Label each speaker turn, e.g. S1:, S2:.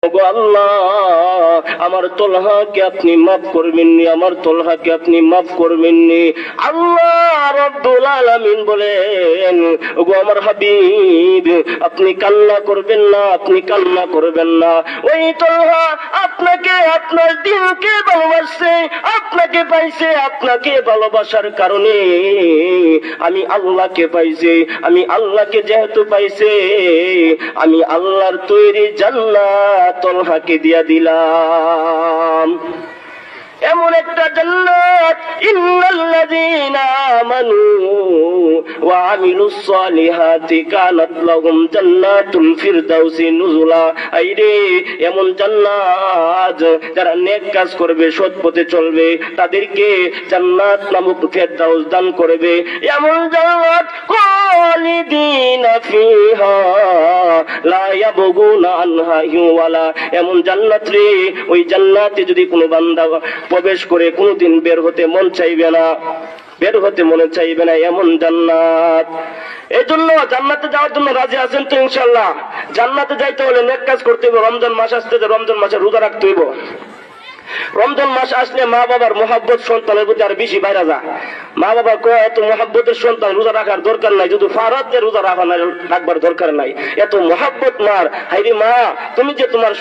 S1: ওগো আল্লাহ, আমার তলহাকে আপনি মাফ করবেননি, আমার তলহাকে আপনি মাফ করবেননি। আল্লাহ রাব্বুল আলামিন বলেন, ওগো আমার হাবিব, আপনি কান্না করবেন না, আপনি কান্না করবেন না। ওই তলহা আপনাকে, আপনার দিনকে ভালোবাসছে, আপনাকে পাইছে, আপনাকে ভালোবাসার কারণে আমি আল্লাহকে পাইছে। আমি আল্লাহকে যেহেতু পাইছে, আমি আল্লাহর তৈরি জান্নাত তলহাকে দিয়া দিলাম। এমন একটা জান্নাত, ইন্নাল্লাযীনা আমানু ওয়া আমিলুস সালিহাতি কানাত লাহুম জান্নাতুল ফিরদাউসি নুজুলা। আইরে এমন জান্নাত, যারা নেক কাজ করবে, সৎ পথে চলবে, তাদেরকে জান্নাত নামক ফিরদাউস দান করবে। এমন জান্নাত খালিদিনা ফিহা লা ইয়াবগুনা আনহা হিওয়ালা। এমন জান্নাত রে, ওই জান্নাতে যদি কোনো বান্দা প্রবেশ করে কোনদিন বের হতে মন চাইবে না, বের হতে মনে চাইবে না, এমন জান্নাত। এই জন্য জান্নাতে যাওয়ার জন্য রাজি আছেন তো? ইনশাআল্লাহ। জান্নাতে যাইতে হলে নেক কাজ করতে হবে। রমজান মাস আসতেছে, রমজান মাসে রোজা রাখতে হইব। রমজান মাস আসলে মা বাবার মহাব্বত সন্তানের প্রতি আর বেশি বাইরা যায়। মা বাবা কয়, এত মহাব্বতের সন্তান, রোজা রাখার দরকার নাই, যদি ফারাতে রোজা রাখবার দরকার নাই, এত মহাব্বত মার। হাইরে মা, তুমি যে তোমার